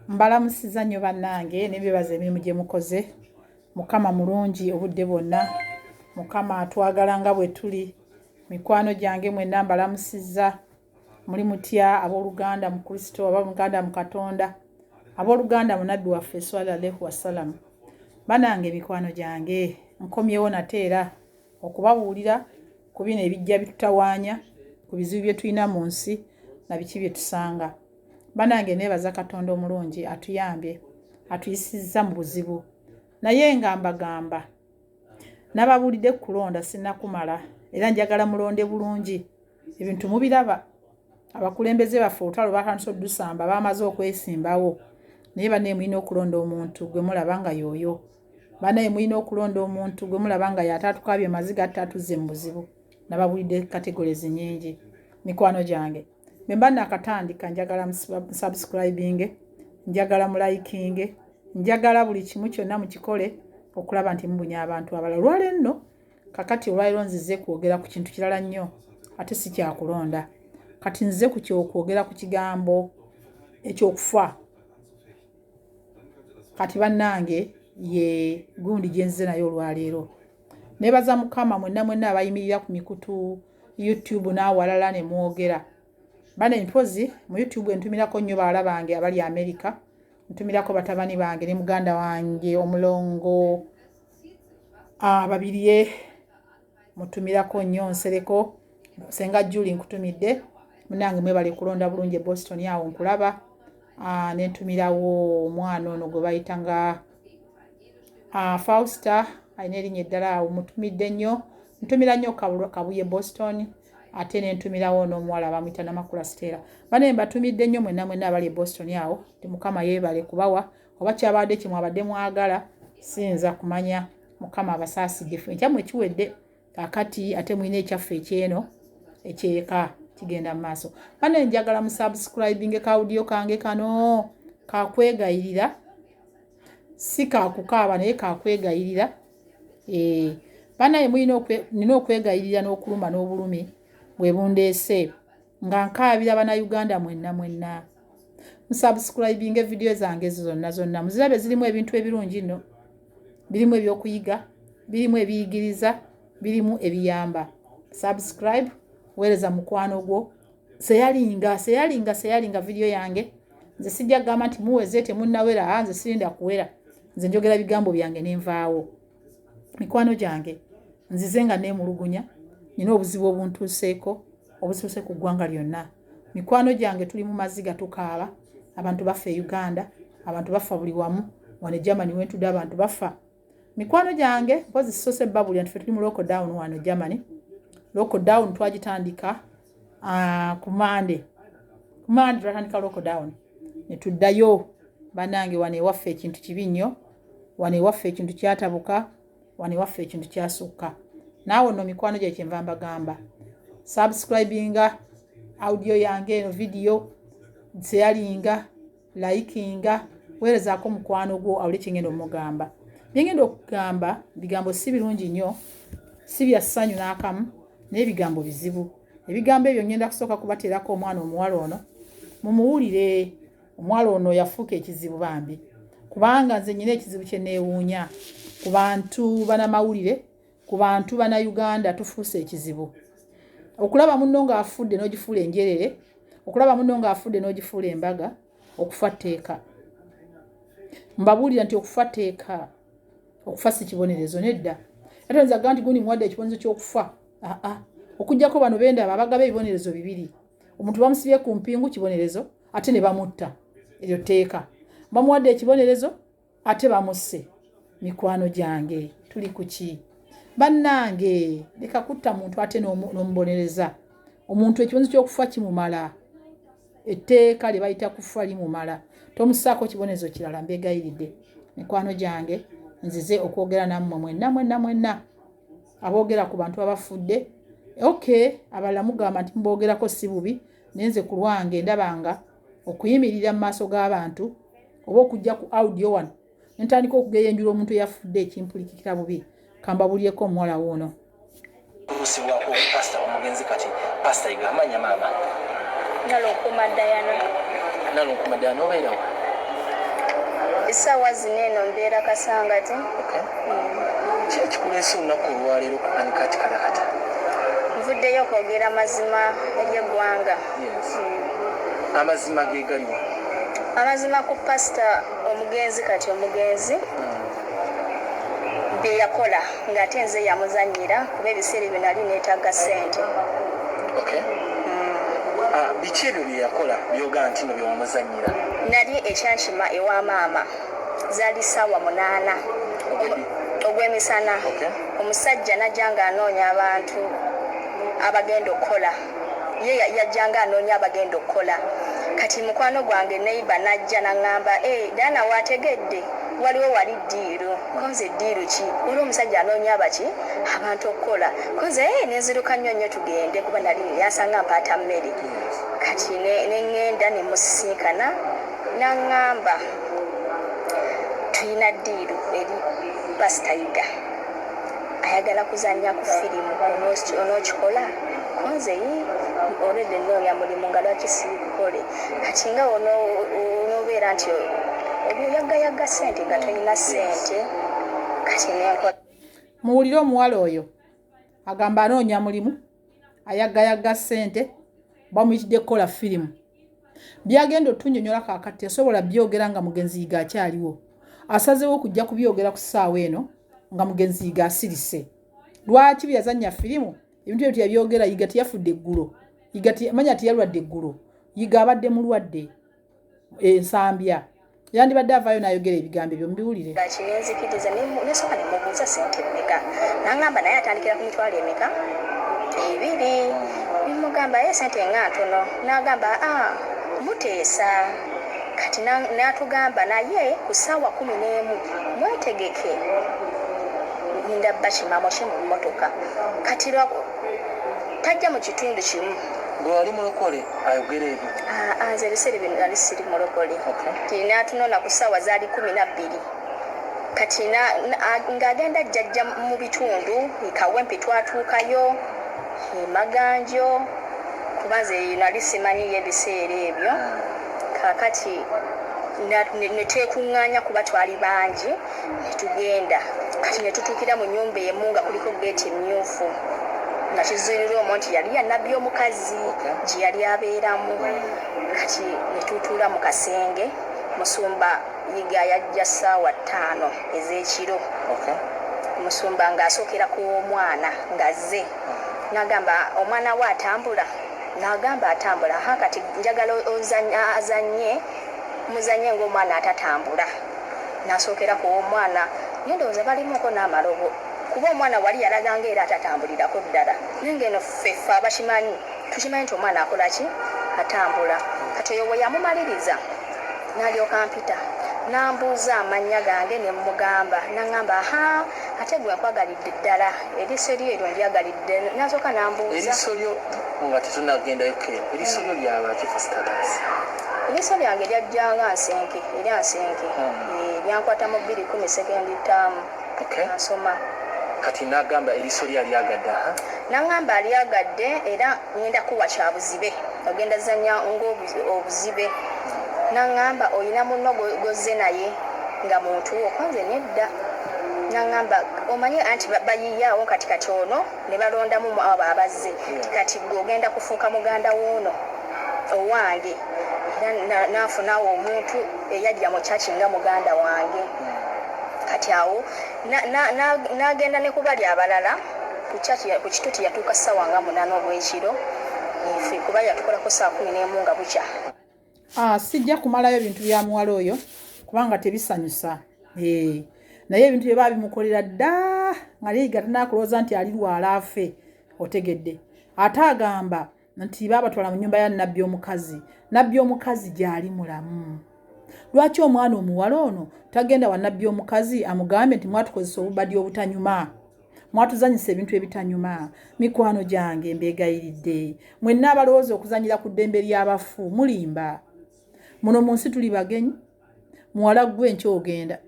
Mbalamusiza nnyo bannange n'ebibazo emirimu gye mukoze. Mukama mulungi obudde bwonna. Mukama atwagala nga bwe tuli. Mikwano gyange mwenna mbalamusizza. Muli mutya abooluganda mu Kristo, abooluganda mu Katonda, abooluganda mu Nabbi waffe swalla alaihi wasallam. Bannange mikwano gyange nkomyewo nate era okubabuulira ku bino ebijja bitutawaanya, ku bizibu bye tulina mu nsi na biki bye tusanga. Bannange neebaza Katonda omulungi atuyambye, atuyisizza mu buzibu. Naye nga mbagamba nababuulidde kulonda sinnakumala era njagala mulonde bulungi. Ebintu mubiraba. Abakulembeze baffe olutalo batandise oddusamba bamaze okwesimbawo. Naye banne mulina okulonda omuntu gwe mulaba nga yooyo. Banne mulina okulonda omuntu gwe mulaba nga yatatukabye maziga atatuze mu buzibu. Nababuulidde kategorizi nnyingi. Mikwano gyange bwe mba nakatandika njagala subscribing, njagala mu liking, njagala buli kimu kyonna mukikole okulaba nti mubunya abantu abalala. Olwaleero nno kakati olwaleero nzize kwogera ku kintu kirala nnyo ate si kyakulonda. Kati nzize ku kwogera ku kigambo ekyokufa. Kati bannange ye gundi gye nzize nayo olwaleero. Neebaza Mukama mwenna abayimirira ku mikutu YouTube n'awalala ne mwogera. Bane mpozi mu YouTube entumirako nnyo bawala bange abali Amerika, ntumirako batabani bange ne muganda wange omulongo babirye, mutumirako nnyo Nsereko, Senga Julie nkutumidde, munange mwebale kulonda bulungi e Boston awo nkulaba. Ne ntumirawo omwana ono gwe bayitanga Fausta ayina erinnya eddala awo mutumidde nnyo. Ntumira nnyo Kabuye Boston. Ate nentumirawo n'omuwala bamuyita Namakula Stella. Bane mbatumidde nnyo mwenna abali e Boston awo. Mukama yeebale kubawa. Oba kyabadde kye mwabadde mwagala siyinza kumanya. Mukama abasaasidde. Ekyammwe kiwedde. Kakati ate mulina ekyaffe ekyeno ekyeka kigenda mu maaso. Bane njagala mu subscribing ka audio kange kano kakwegayirira. Si kakukaaba naye kakwegayirira. Banaye nina okwegayirira n'okuluma n'obulumi bwe bundeese nga nkaabira bannayuganda mwenna. Musubscribing video zange zonna. Muzirabe zirimu ebintu ebirungi nno. Birimu ebyokuyiga, birimu ebiyigiriza, birimu ebiyamba. Subscribe, weereza mukwano gwo. Seyalinga video yange. Nze sijja gamba nti muweze temunnawera, nze sirinda kuwera. Nze njogera bigambo byange nenvaawo. Mikwano gyange nzize nga neemulugunya, nina obuzibu obuntuuseeko, obutuuse ku ggwanga lyonna. Mikwano gyange tuli mu maziga tukaaba, abantu bafa e Uganda, abantu bafa buli wamu, wano e Germany wentudde abantu bafa. Mikwano gyange mpozi sisose babuli nti ffe tuli mu lockdown wano Germany. Lockdown twagitandika ku Monday. Ku Monday twatandika lockdown. Ne tuddayo bannange wano ewaffe ekintu kibi nnyo, wano ewaffe ekintu kyatabuka, wano waffe ekintu kyasukka. Naawe nno mikwano gye kyenva mbagamba. Subscribinga audio yange eno video, sharinga, likinga, weerezaako mukwano gwo awule kye ngenda omugamba. Bye ngenda okugamba bigambo si birungi nnyo, si bya ssanyu n'akamu, naye bigambo bizibu. Ebigambo ebyo ngenda kusooka kubateerako omwana omuwala ono. Mumuwulire, omuwala ono yafuuka ekizibu bambi. Kubanga nze nyina ekizibu kye neewuunya. Ku bantu banamawulire, ku bantu Bannayuganda tufuuse ekizibu. Okulaba munno ng'afudde n'ogifuula enjerere, okulaba munno ng'afudde n'ogifuula embaga, okufa tteeka. Mbabuulira nti okufa tteeka, okufa si kibonerezo nedda. Ate nze agamba nti gundi muwadde ekibonerezo ky'okufa. Okuggyako bano bendaba abagaba ebibonerezo bibiri. Omuntu bamusibye ku mpingu kibonerezo, ate ne bamutta. Eryo tteeka. Bamuwadde ekibonerezo, ate bamusse. Mikwano gyange tuli kuki? Bannange leka kutta muntu ate n'omubonereza. Omuntu ekibonerezo ky'okufa kimumala. Etteeka lye bayita kufa limumala. Tomussaako kibonerezo kirala mbeegayiridde. Mikwano gyange nzize okwogera nammwe mwenna. Aboogera ku bantu abafudde. Abalala mugamba nti mboogerako si bubi. Naye nze ku lwange ndabanga okuyimirira mu maaso g'abantu oba okujja ku audio wano ntandika okugeyenjula omuntu eyafudde ekimpulikikira bubi. Kambabulyeko omuwala woono. Kusibwako pastor omugenzi kati pastor igamanya mama. Nalonkuma Diana. Nalonkuma Diana obeerawo. essaawa zino eno mbeera Kasangati. Ki ekikuleese olunaku olwaleero ku Anikati Kalakata? Nvuddeyo okwogera mazima ery'eggwanga. Amazima ge galiwa? Amazima ku pasita omugenzi kati omugenzi bye yakola ng'ate nze yamuzannyira kuba ebiseera ebyo nali neetaaga ssente. Biki ebyo bye yakola byoga nti no byomuzannyira? Nali ekyankima ewa maama zaali ssaawa 8 ogw'emisana. Omusajja najja ng'anoonya abantu abagenda okukola. Ye yajjanga anoonya abagenda okukola. Kati mukwano gwange neiba najja n'aŋŋamba Dana waategedde waliwo wali ddiiru. Konze ddiiru ki? Olwo omusajja anoonya abaki abantu okukola. Konze nenziruka nnyo tugende kuba nali yansanga mpaata mmere. Kati neŋŋenda ne musisinkana n'aŋŋamba tulina ddiiru eri pasita Ida ayagala kuzannya ku firimu onookikola. Konze olwedde nnoonya mulimu nga lwaki siikukole. Kati nga onoobeera nti obyuyaggayaga ssente nga tolina ssente. Kati nenkola. Muwulire omuwala oyo agamba anoonya mulimu ayaggayagga ssente bamuyitidde kukola firimu. Byagenda otunnyonnyola kaakati asobola byogera nga mugenzi Yiga akyaliwo. Asazeewo okujja kubyogera ku ssaawa eno nga mugenzi Yiga asirise. Lwaki byazannya firimu? Ebintu ebyo yabyogera Yiga teyafudde eggulo. Yiga manya teyalwadde eggulo. Yiga abadde mulwadde ensambya. Yandibadde avaayo n'ayogera ebigambo ebyo mbiwulire. Kinenzikiriza nesooka ne mubuuza ssente mmeka. N'aŋŋamba naye atandikira ku mitwalo emeka? 2. Nimugamba ssente nga ntono. N'agamba muteesa. Kati n'atugamba naye ku ssaawa 11 mwetegeke. Ndabba kimamo ki mu mmotoka. Kati tajja mu kitundu kimu. Gwe wali mulokole ayogera ebyo? Nze ebiseera bino nali siri mulokole. N'atunona ku ssaawa zaali 12. Kati ng'agenda jjajja mu bitundu Kawempe twatuukayo Maganjo kuba nze nali simanyiyo ebiseera ebyo. Kaakati ne twekuŋŋaanya kuba twali bangi ne tugenda. Kati ne tutuukira mu nnyumba emu nga kuliko geeti emmyufu nga kizuulirwa omwo nti yali yannabbi omukazi gye yali abeeramu. Kati ne tutuula mu kasenge. Musumba Yiga yajja ssaawa 5 ez'ekiro. Musumba ng'asookera ku omwana ng'azze. N'agamba omwana we atambula? N'agamba atambula. Kati njagala azannye muzannye ng'omwana atatambula. N'asookera ku omwana. Ndowooza balimuko n'amalobo kuba omwana wali yalaganga era atatambulirako ddala. Naye ng'eno ffeffe abakimanyi tukimanyi nti omwana akola ki? Atambula. Kati oyo bwe yamumaliriza n'alyoka mpita n'ambuuza amannya gange ne mugamba. N'aŋŋamba ate gwe nkwagalidde ddala eriiso lyo eryo ndyagalidde. N'asooka n'ambuuza eriiso lyo nga tetunnagendayo kera. Eriiso lyo lyabaki Fosters? Eriiso lyange lyajjanga Nsenke era Nsenke. Lyankwata mu 2010 sekendi ttaamu. Nasoma. Kati n'agamba eriiso lyagadde? N'aŋŋamba alyagadde era ngenda kuwa kya buzibe. Ogenda zanya ng'obuzibe. N'aŋŋamba olina munno gozze naye nga muntu okonze nedda. N'aŋŋamba omanyi anti bayiiyaawo kati ono ne balondamu abo abazze. Kati ogenda kufuuka muganda w'ono owange. Era n'afunawo omuntu eyajja mu kyaki nga muganda wange. Kati awo n'agenda ne kubali abalala ku kituuti yatuuka ssaawa nga 8 ogw'ekiro. Kuba yatukolako saa 11 nga bukya. Sijja kumalayo bintu bya muwala oyo kubanga tebisanyusa. Naye ebintu bye baabimukolera dda nga Yiga tanaakulooza nti ali lwala afe. Otegedde. Ate agamba nti baabatwala mu nnyumba ya nnabbi omukazi. Nnabbi omukazi gy'ali mulamu. Lwaki omwana omuwala ono tagenda wa nnabbi omukazi amugambe nti mwatukozesa obubadi obutanyuma? Mwatuzanyisa ebintu ebitanyuma. Mikwano gyange mbeegayiridde. Mwenna abalowooza okuzanyira ku ddembe ly'abafu mulimba. Muno mu nsi tuli bagenyi. Muwala gwe nkyogenda.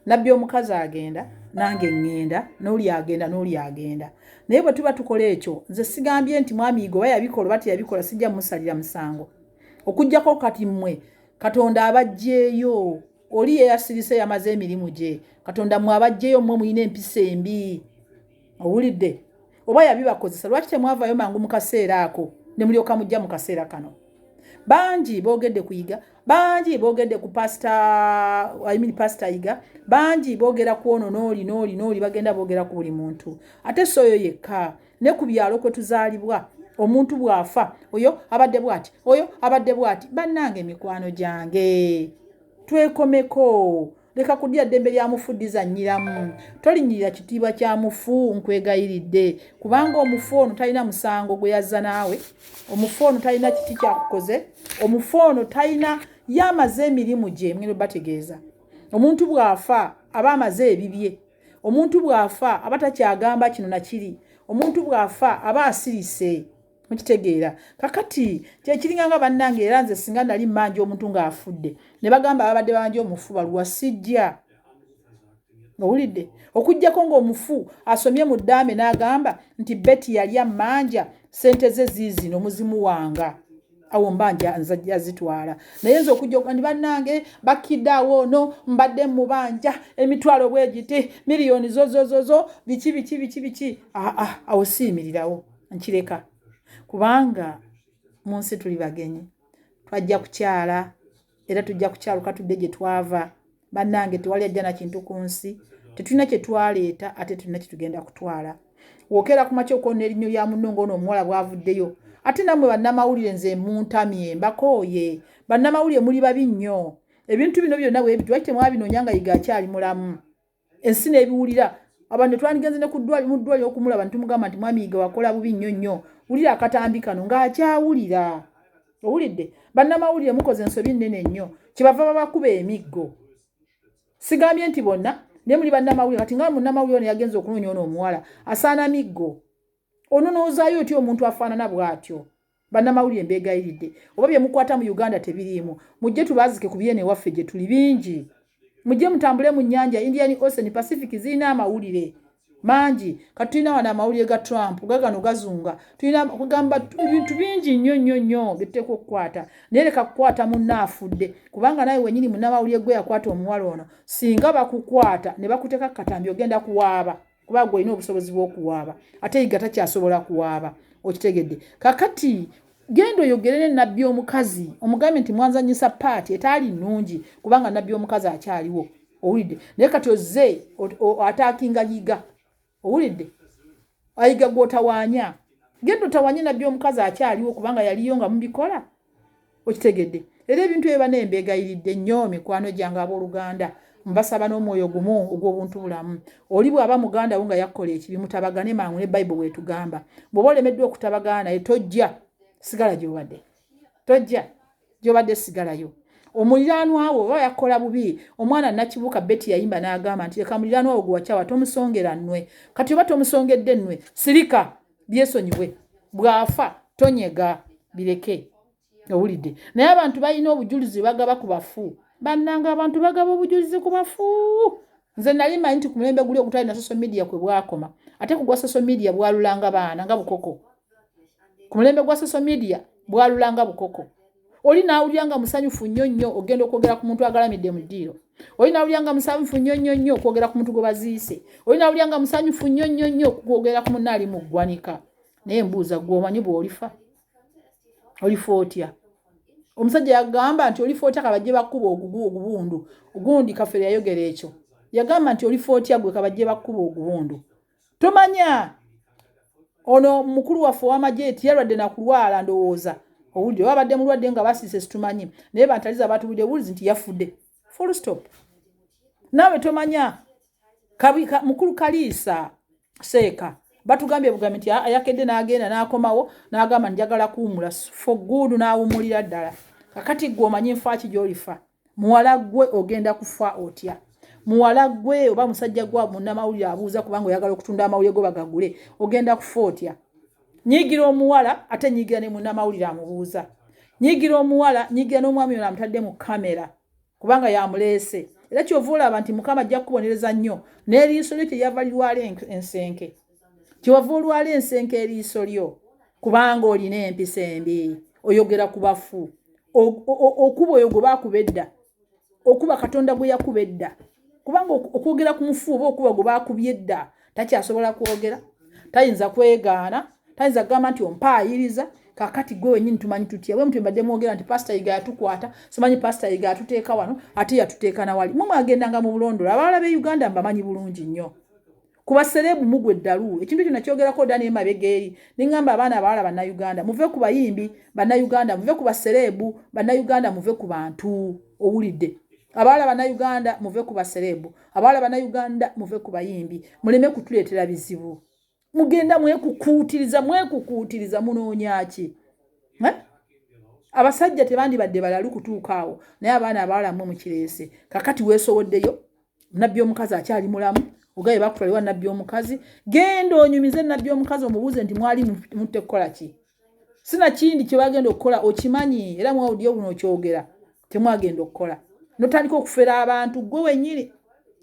Nnabbi omukazi agenda, nange ngenda, n'oli agenda, n'oli agenda. Naye bwe tuba tukola ekyo, nze sigambye nti mwami Yiga oba yabikola oba teyabikola sijja musalira musango. Okujjako kati mmwe Katonda abajjeeyo oli yeyasirise yamaze emirimu gye Katonda mwabajjeyo mmwe muyina empisa embi owulidde oba yabibakozesa lwaki temwavayo mangu mu kaseera ako ne mulyoka mujja mu kaseera kano bangi boogedde kuyiga bangi boogedde ku pasita yiga bangi boogera ku ono n'oli bagenda boogera ku buli muntu ate soyo yekka ne ku byalo kwe tuzaalibwa omuntu bw'afa oyo abadde bw'ati oyo abadde bw'ati bannange mikwano gyange twekomeko leka kudya ddembe lya mufuddiza nnyiramu tolinyirira kitiibwa kya mufu nkwegayiridde kubanga omufu ono talina musango gwe yazza naawe omufu ono talina kiti kyakukoze omufu ono talina yamaze emirimu gye mwene bategeeza omuntu bw'afa aba amaze ebibye omuntu bw'afa aba takyagamba kino na kiri omuntu bw'afa aba asirise mukitegeera kakati kyekiringanga bannange era nze singa nali mmanja omuntu ng'afudde ne bagamba ababadde banja omufu baluwa sijja owulidde okujjako ng'omufu asomye mu ddaame n'agamba nti Betty yali ammanja sente ze ziizino muzimu wanga awo mbanja nzajja zitwala naye nze okujja ndi bannange bakiddawo ono mbadde mubanja emitwalo bwegiti miliyoni zozozozo biki awo siimirirawo nkireka kubanga mu nsi tuli bagenyi twajja kukyala era tujja kukyaluka tudde gye twava bannange tewali ajja na kintu ku nsi tetulina kye twaleeta ate tulina kye tugenda kutwala wookera ku makya okwonna erinnyo lya munno ng'ono omuwala bwavuddeyo ate nammwe bannamawulire nze muntamye mbakooye bannamawulire muli babi nnyo ebintu bino byonna bwe bityo lwaki temwabinoonya nga yiga akyali mulamu ensi n'ebiwulira abantu twandigenze ne mu ddwaliro okumulaba ntumugamba nti mwami yiga wakola bubi nnyo nnyo wulira akatambi kano ng'akyawulira owulidde bannamawulire mukoze ensobi nnene nnyo kyebava babakuba emiggo sigambye nti bonna naye muli bannamawulire kati nga munnamawulire ono yagenza okunoonya ono omuwala asaana miggo ono noozaayo otya omuntu afaanana bw'atyo bannamawulire mbeegayiridde oba bye mukwata mu Uganda tebiriimu mujje tubaazike ku byene waffe gye tuli bingi mujje mutambule mu nnyanja Indian Ocean Pacific zirina amawulire mangi kati tulina wano amawulire ga Trump gagano gazunga tulina kugamba ebintu bingi nnyo bituteeka okukwata naye leka kukwata munnaafudde kubanga nawe wenyini munnamawulire gwe yakwata omuwala ono singa bakukwata ne bakuteeka katambi ogenda kuwaaba kuba gwe olina obusobozi bw'okuwaaba ate yiga takyasobola kuwaaba okitegedde kakati genda oyogere ne nabbi omukazi omugambe nti mwanzanyisa paati etaali nnungi kubanga nabbi omukazi akyaliwo owulidde naye kati ozze ataakinga yiga owulidde ayiga gw'otawaanya genda otawaanye nabbi omukazi akyaliwo kubanga yaliyo nga mubikola okitegedde era ebintu ebyo banembeegayiridde nnyo mikwano gyange abooluganda mbasaba n'omwoyo gumu ogw'obuntu bulamu oli bw'aba muganda wo nga yakkola ekibi mutabagane mangu ne Bayibuli bw'etugamba bw'oba olemeddwa okutabagana naye tojja sigala gy'obadde tojja gy'obadde sigalayo omuliraanwa wo oba yakola bubi omwana nakibuuka Betty yayimba n'agamba nti leka muliraanwa wo gwe wakyawa tomusongera nnwe kati oba tomusongedde nnwe sirika byesonyiwe bw'afa tonyega bireke owulidde naye abantu balina obujulizi bagaba ku bafu bannanga abantu bagaba obujulizi ku bafu nze nali manyi nti ku mulembe guli ogutali na social media kwe bwakoma ate ku gwa social media bwalulanga baana nga bukoko ku mulembe gwa social media bwalulanga bukoko oli naawulira nga musanyufu nnyo ogenda okwogera ku muntu agalamidde mu ddiiro oli naawulira nga musanyufu nnyo okwogera ku muntu gwe baziise oli naawulira nga musanyufu nnyo okwogera ku munno ali mu ggwanika naye mbuuza gw'omanyi bw'olifa olifa otya omusajja yagamba nti olifa otya kabajje bakkuba ogubundu ogundi Kafere yayogera ekyo yagamba nti olifa otya gwe kabajje bakkuba ogubundu tomanya ono mukulu waffe w'amagye tiyalwadde nakulwala ndowooza owulire wabadde mulwadde nga basiise situmanyi naye bantaliza batubulire wulizi nti yafudde full stop naawe tomanya mukulu Kaliisa Seeka batugambye bugambe nti ayakedde n'agenda n'akomawo n'agamba njagala kuwumula for good n'awumulira ddala kakati gwe omanyi nfa ki gy'olifa muwala gwe ogenda kufa otya muwala gwe oba musajja gwa munnamawulire abuuza kubanga oyagala okutunda amawulire go bagagule ogenda kufa otya nyigira omuwala ate nyigira ne munnamawulire amubuuza nyigira omuwala nyigira n'omwami ono amutadde mu kamera kubanga yamuleese era kyova olaba nti Mukama ajja kukubonereza nnyo n'eriiso lyo kyeyava lirwala ensenke kyova olwala ensenke eriiso lyo kubanga olina empisa embi oyogera ku bafu okuba oyo gwe baakuba edda okuba katonda gwe yakubedda kubanga okwogera ku mufu oba okuba gwe bakubyedda takyasobola kwogera tayinza kwegaana tayinza kugamba nti ompaayiriza kakati gwe wenyini tumanyi tutya bwe mutwe badde mwogera nti pastor Yiga yatukwata simanyi pastor Yiga atuteeka wano ate yatuteeka na wali mumwe agendanga mu bulondolo abawala be Uganda mbamanyi bulungi nnyo kuba serebu mugwe ddalu ekintu kino kyogerako Daniel Mabegeri ningamba abaana abawala bannayuganda muve ku bayimbi bannayuganda muve ku baserebu bannayuganda muve ku bantu owulidde abawala bannayuganda muve ku baserebu abawala bannayuganda muve ku bayimbi muleme kutuleetera bizibu mugenda mwekukuutiriza munoonya ki abasajja tebandibadde balalu kutuuka awo naye abaana abawala mmwe mukireese kakati weesowoddeyo nabbi omukazi akyali mulamu ogaye bakutwaliwa nabbi omukazi genda onyumize nabbi omukazi omubuuze nti mwali mutte kukola ki sina kindi kye bagenda okukola okimanyi era mu audio buno okyogera temwagenda okukola notandika okufera abantu gwe wenyini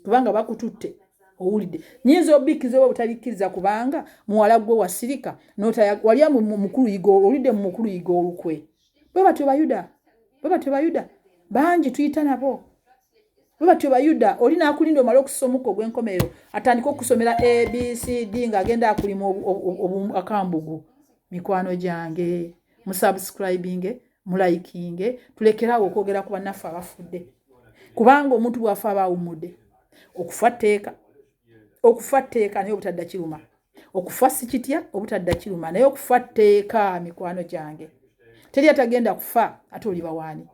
kubanga bakututte owulidde nyinza obikize oba butabikkiriza kubanga muwala gwe wasirika walya mukulu yigo owulidde mu mukulu yigo olukwe bwe batyo bayuda bangi tuyita nabo bwe batyo bayuda oli naakulinda omala okusomuka ogw'enkomerero atandika okusomera ABCD ng'agenda akulima akambugu mikwano gyange musubscribinge mulaikinge tulekerawo okwogera ku bannaffe abafudde kubanga omuntu bw'afa abaawumudde okufa tteeka naye obutadda kiruma okufa si kitya obutadda kiruma naye okufa tteeka mikwano gyange teri atagenda kufa ate oli bawaani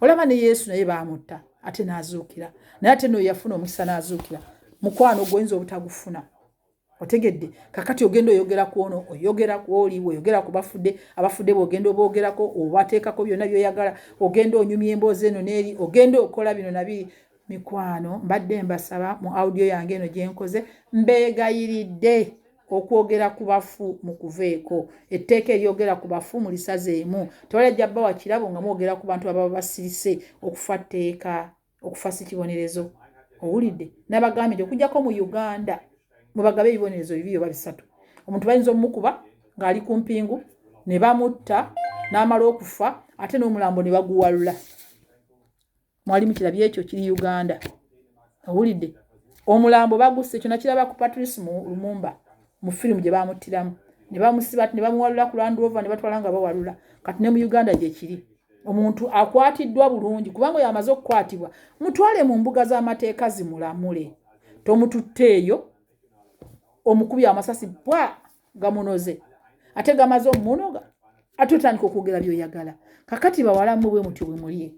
olaba ne Yesu naye baamutta ate n'azuukira naye ate n'oyo yafuna omukisa n'azuukira mukwano gwoyinza obutagufuna otegedde kakati ogenda oyogera ku ono oyogera ku oli oyogera ku abafudde bw'ogenda oboogerako obateekako byonna by'oyagala ogenda onyumya emboozi eno n'eri ogenda okola bino nabiri mikwano mbadde mbasaba mu audio yange eno gye nkoze mbeegayiridde okwogera ku bafu mu kuveeko etteeka eryogera ku bafu mulisazeemu tewalajja bba wa kirabo nga mwogera ku bantu ababa basirise okufa tteeka okufa si kibonerezo owulidde n'abagambye okujjako mu Uganda mubagabe ebibonerezo bibiri oba bisatu omuntu bayinza omukuba ng'ali ku mpingu ne bamutta n'amala okufa ate n'omulambo ne baguwalula mwali mukirabye ekyo kiri Uganda owulidde omulambo bagusse ekyo nakiraba ku Patrice Lumumba mu firimu gye bamuttiramu ne bamusiba ne bamuwalula ku Land Rover ne batwala nga bawalula kati ne mu Uganda gye kiri omuntu akwatiddwa bulungi kubanga yamaze okukwatibwa mutwale mu mbuga z'amateeka zimulamule tomututteeyo omukubi amasasi bwa gamunoze ate gamaze omunoga ate otandika okwogera by'oyagala kakati bawalamu bwe mutyo bwe muliye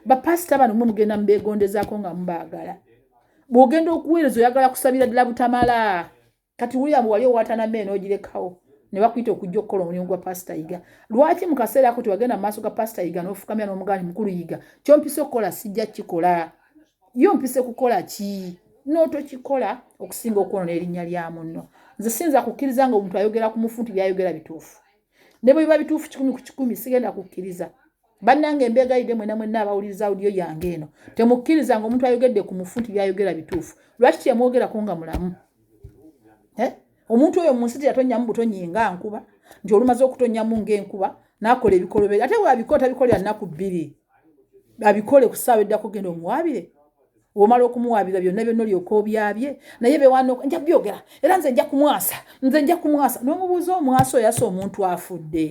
bapasita bano mwe mugenda mubeegondezaako nga mubaagala bw'ogenda okuweereza oyagala kusabira ddala butamala kati William wali owatana mmere n'ogirekawo ne bakuyita okujja okukola omulimu gwa pasita Yiga lwaki mu kaseera ako tewagenda mu maaso ga pasita Yiga n'ofukamya n'omugaani mukulu Yiga kyompise okukola sijja kikola yo mpise kukola ki n'otokikola okusinga okwonona erinnya lya munno nze sinza kukkiriza nga omuntu ayogera ku mufu nti byayogera bituufu ne bwe biba bituufu 10 ku 10 sigenda kukkiriza bannange embeegayidde mwenna abawuliriza audio yange eno temukkiriza nga omuntu ayogedde ku mufu nti byayogera bituufu lwaki kyemwogerako nga mulamu omuntu oyo mu nsi teyatonyamu butonyi nga nkuba nti olumaze okutonyamu ng'enkuba n'akola ebikolobere ate bw'abikola tabikolera nnaku 2 abikole ku ssaawa eddako genda omuwaabire omala okumuwaabira byonna olyoka obyabye naye bewaana nja byogera era nze nja kumwasa n'omubuuza omwasa oyasa omuntu afudde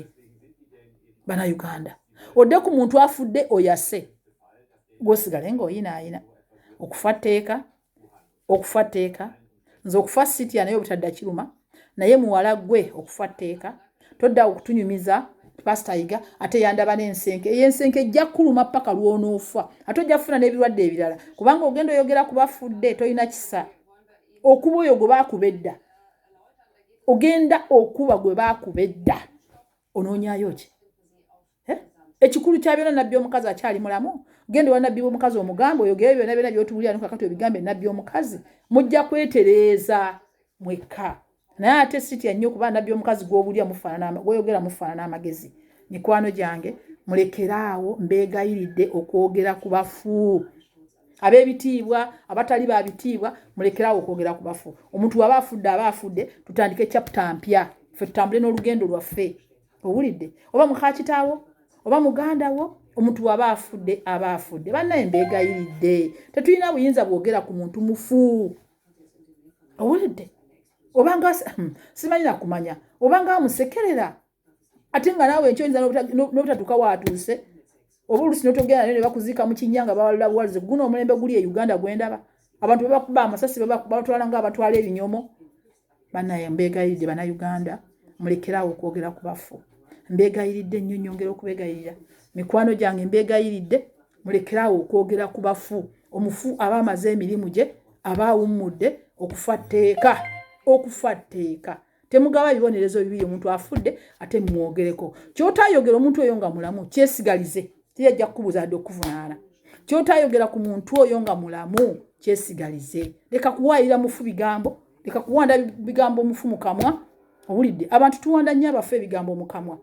bannayuganda odde ku muntu afudde oyase gwosigale ng'oyinaayina okufa tteeka nze okufa sitya naye obutadda kiruma naye muwala gwe okufa tteeka todda okutunyumiza pasita Yiga ate yandaba n'ensenke ey'ensenke ejja kuluma paka lw'onoofa ate ojja kufuna n'ebirwadde ebirala kubanga ogenda oyogera ku bafudde tolina kisa okuba oyo gwe baakubedda ogenda okuba gwe baakubedda onoonyayo ki ekikulu kya byonna nabbi omukazi akyali mulamu genda wa nabbi omukazi omugambo oyogere byonna by'otuwulira kakati obigambye nabbi omukazi mujja kwetereeza mwekka naye ate sitya nnyo kuba nabbi omukazi gw'obulya gw'oyogera mufaanana amagezi mikwano gyange mulekeraawo mbeegayiridde okwogera ku bafu ab'ebitiibwa abatali babitiibwa mulekeraawo okwogera ku bafu omuntu waba afudde tutandike chapter mpya ffe tutambule n'olugendo lwaffe owulidde oba mukaakitaawo oba muganda wo omuntu aba afudde bannaye mbeegayiridde tetulina buyinza bwogera ku muntu mufu owulidde obanga simanyi nakumanya obanga amusekerera ate nga naawe ekyoyinza n'obutatuuka waatuuse oba oluusi n'otogenda nayo ne bakuziika mu kinyanga bawalula buwaluze guno omulembe guli e Uganda gwendaba abantu bebakuba amasasi babatwala nga abatwala ebinyomo bannaye mbeegayiridde bannayuganda mulekerawo okwogera ku bafu mbeegayiridde nnyo nyongera okubeegayirira mikwano gyange mbeegayiridde mulekerawo okwogera ku bafu omufu aba amaze emirimu gye aba awummudde okufa tteeka temugaba bibonerezo bibiri omuntu afudde ate mumwogereko kyotayogera omuntu oyo nga mulamu kyesigalize tiyajja kukubuza adde okuvunaana kyotayogera ku muntu oyo nga mulamu kyesigalize leka kuwaayira mufu bigambo leka kuwanda bigambo mufu mukamwa owulidde abantu tuwanda nnyo abafu ebigambo mukamwa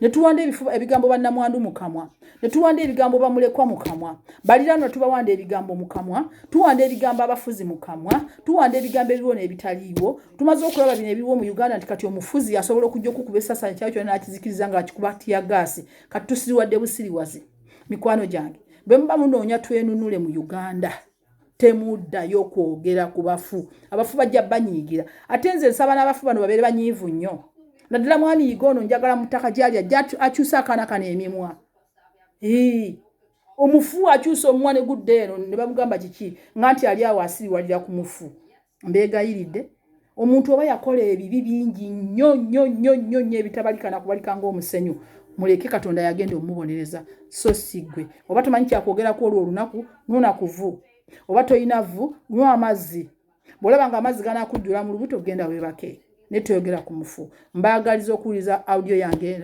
ne tuwanda ebigambo bannamwandu mukamwa ne tuwanda ebigambo bamulekwa mukamwa baliraanwa tubawanda ebigambo mukamwa tuwanda ebigambo abafuzi mukamwa tuwanda ebigambo ebiriwo n'ebitaliiwo tumaze okulaba bino ebiriwo mu Uganda nti kati omufuzi asobola okujja okukuba essasa ekyayo kyona n'akizikiriza nga akikuba tiyagaasi kati tusiriwadde busiriwazi mikwano gyange bwe muba munoonya twenunule mu Uganda temuddayo kwogera ku bafu abafu bajja banyiigira ate nze nsaba n'abafu bano babeere banyiivu nnyo naddala mwami yigono njagala mutaka gyali ajja akyusa akaana kano emimwa omufu akyusa omumwa ne gudde eno ne bamugamba kiki nga nti ali awo asiriwalira ku mufu mbeegayiridde omuntu oba yakola ebibi bingi nnyo ebitabalika na kubalika ng'omusenyu muleke Katonda yagenda omubonereza so sigwe oba tomanyi kyakwogerako olwo olunaku nunakuvu oba toyina vvu nywa amazzi bw'olaba nga amazzi ganaakujjula mu lubuto genda weebake netoyogera ku mufu mbaagaliza okuwuliza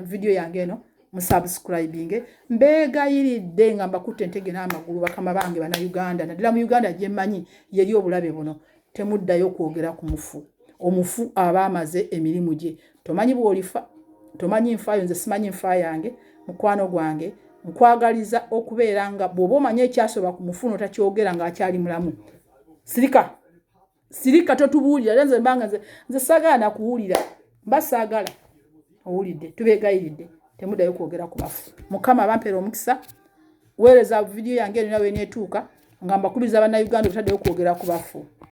video yange eno musubscribing mbeegayiridde nga mbakutte entege n'amagulu bakama bange bannayuganda naddala mu Uganda gye mmanyi yeri obulabe buno temuddayo kwogera ku mufu omufu aba amaze emirimu gye tomanyi bw'olifa tomanyi nfaayo nze simanyi nfa yange mukwano gwange nkwagaliza okubeera nga bw'oba omanye ekyasoba ku mufu notakyogera ng'akyali mulamu sirika totubuulira nze mbanga nze saagala kuwulira mba saagala owulidde tubeegayiridde temuddayo kwogera ku bafu mukama abampeera omukisa weereza video yange eno nawe neetuuka nga mbakubiriza bannayuganda obutaddeyo kwogera ku bafu